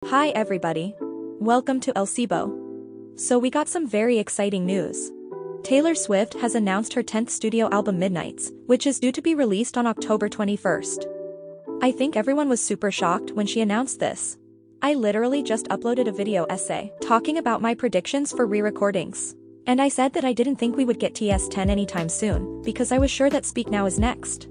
Hi everybody. Welcome to elsiebo. So we got some very exciting news. Taylor Swift has announced her 10th studio album Midnights, which is due to be released on October 21st. I think everyone was super shocked when she announced this. I literally just uploaded a video essay talking about my predictions for re-recordings. And I said that I didn't think we would get TS10 anytime soon, because I was sure that Speak Now is next.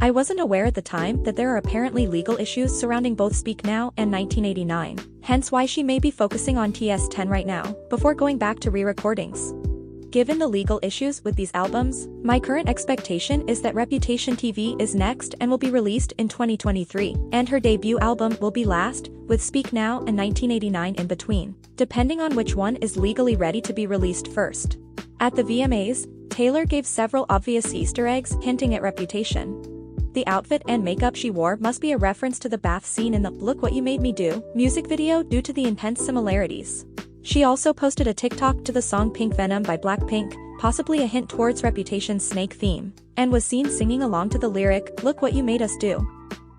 I wasn't aware at the time that there are apparently legal issues surrounding both Speak Now and 1989, hence why she may be focusing on TS10 right now, before going back to re-recordings. Given the legal issues with these albums, my current expectation is that Reputation TV is next and will be released in 2023, and her debut album will be last, with Speak Now and 1989 in between, depending on which one is legally ready to be released first. At the VMAs, Taylor gave several obvious Easter eggs hinting at Reputation. The outfit and makeup she wore must be a reference to the bath scene in the Look What You Made Me Do music video due to the intense similarities. She also posted a TikTok to the song Pink Venom by Blackpink, possibly a hint towards Reputation's snake theme, and was seen singing along to the lyric, "Look What You Made Us Do."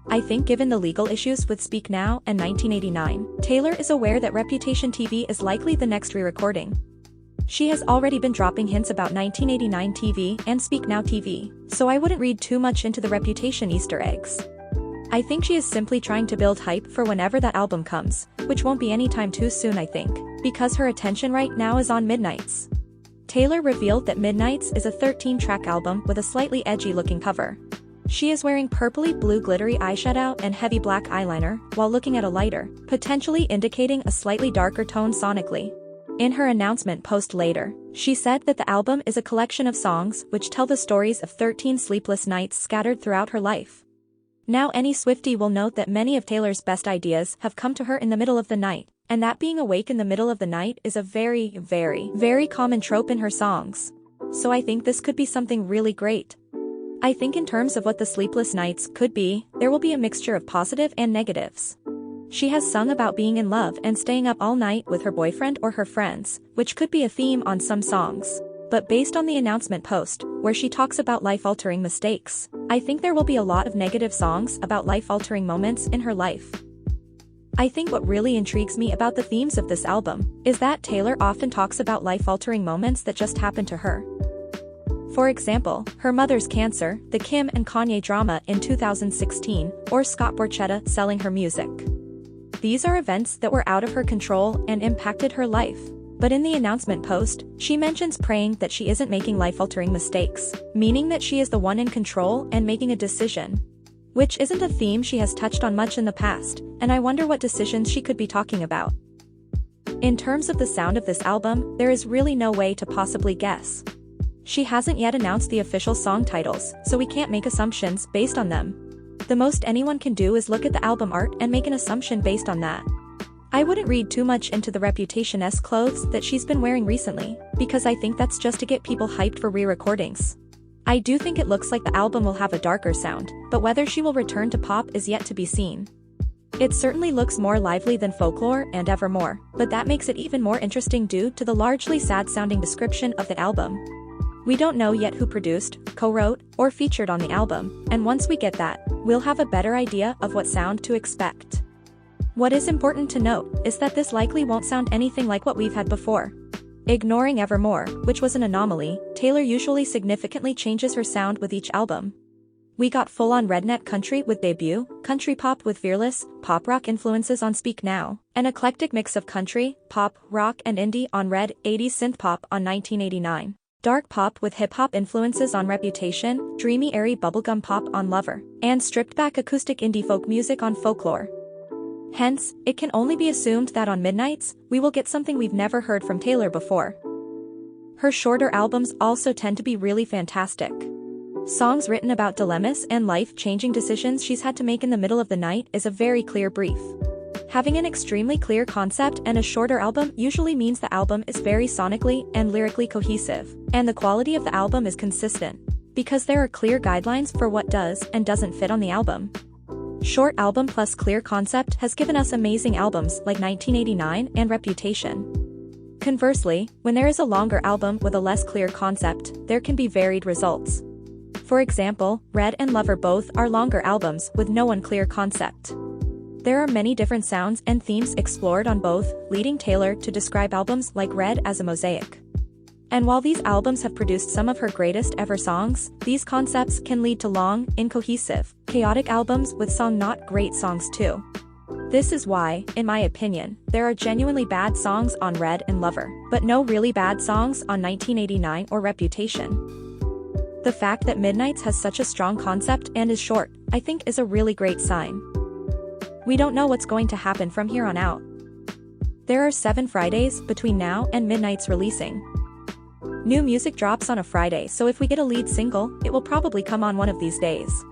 I think given the legal issues with Speak Now and 1989, Taylor is aware that Reputation TV is likely the next re-recording. She has already been dropping hints about 1989 TV and Speak Now TV, so I wouldn't read too much into the Reputation Easter eggs. I think she is simply trying to build hype for whenever that album comes, which won't be anytime too soon I think, because her attention right now is on Midnights. Taylor revealed that Midnights is a 13-track album with a slightly edgy-looking cover. She is wearing purpley blue glittery eyeshadow and heavy black eyeliner, while looking at a lighter, potentially indicating a slightly darker tone sonically. In her announcement post later, she said that the album is a collection of songs which tell the stories of 13 sleepless nights scattered throughout her life. Now any Swiftie will note that many of Taylor's best ideas have come to her in the middle of the night, and that being awake in the middle of the night is a very, very common trope in her songs. So I think this could be something really great. I think in terms of what the sleepless nights could be, there will be a mixture of positive and negatives. She has sung about being in love and staying up all night with her boyfriend or her friends, which could be a theme on some songs. But based on the announcement post, where she talks about life-altering mistakes, I think there will be a lot of negative songs about life-altering moments in her life. I think what really intrigues me about the themes of this album is that Taylor often talks about life-altering moments that just happened to her. For example, her mother's cancer, the Kim and Kanye drama in 2016, or Scott Borchetta selling her music. These are events that were out of her control and impacted her life. But in the announcement post, she mentions praying that she isn't making life-altering mistakes, meaning that she is the one in control and making a decision. Which isn't a theme she has touched on much in the past, and I wonder what decisions she could be talking about. In terms of the sound of this album, there is really no way to possibly guess. She hasn't yet announced the official song titles, so we can't make assumptions based on them. The most anyone can do is look at the album art and make an assumption based on that. I wouldn't read too much into the Reputation-esque clothes that she's been wearing recently, because I think that's just to get people hyped for re-recordings. I do think it looks like the album will have a darker sound, but whether she will return to pop is yet to be seen. It certainly looks more lively than Folklore and Evermore, but that makes it even more interesting due to the largely sad-sounding description of the album. We don't know yet who produced, co-wrote, or featured on the album, and once we get that, we'll have a better idea of what sound to expect. What is important to note is that this likely won't sound anything like what we've had before. Ignoring Evermore, which was an anomaly, Taylor usually significantly changes her sound with each album. We got full-on redneck country with Debut, country pop with Fearless, pop rock influences on Speak Now, an eclectic mix of country, pop, rock and indie on Red, 80s synth pop on 1989. Dark pop with hip-hop influences on Reputation, dreamy airy bubblegum pop on Lover, and stripped-back acoustic indie folk music on Folklore. Hence, it can only be assumed that on Midnights, we will get something we've never heard from Taylor before. Her shorter albums also tend to be really fantastic. Songs written about dilemmas and life-changing decisions she's had to make in the middle of the night is a very clear brief. Having an extremely clear concept and a shorter album usually means the album is very sonically and lyrically cohesive, and the quality of the album is consistent, because there are clear guidelines for what does and doesn't fit on the album. Short album plus clear concept has given us amazing albums like 1989 and Reputation. Conversely, when there is a longer album with a less clear concept, there can be varied results. For example, Red and Lover both are longer albums with no unclear concept. There are many different sounds and themes explored on both, leading Taylor to describe albums like Red as a mosaic. And while these albums have produced some of her greatest ever songs, these concepts can lead to long, incohesive, chaotic albums with some not great songs too. This is why, in my opinion, there are genuinely bad songs on Red and Lover, but no really bad songs on 1989 or Reputation. The fact that Midnights has such a strong concept and is short, I think is a really great sign. We don't know what's going to happen from here on out. There are 7 Fridays between now and Midnights releasing. New music drops on a Friday, so if we get a lead single, it will probably come on one of these days.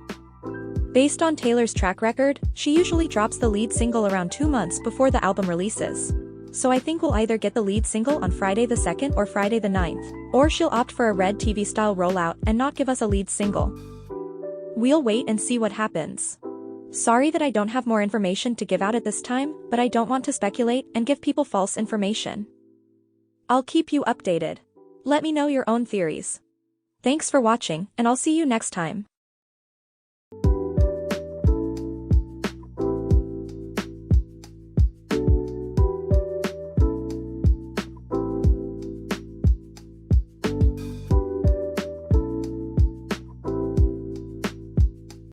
Based on Taylor's track record, she usually drops the lead single around 2 months before the album releases. So I think we'll either get the lead single on Friday the 2nd or Friday the 9th, or she'll opt for a Red TV-style rollout and not give us a lead single. We'll wait and see what happens. Sorry that I don't have more information to give out at this time, but I don't want to speculate and give people false information. I'll keep you updated. Let me know your own theories. Thanks for watching, and I'll see you next time.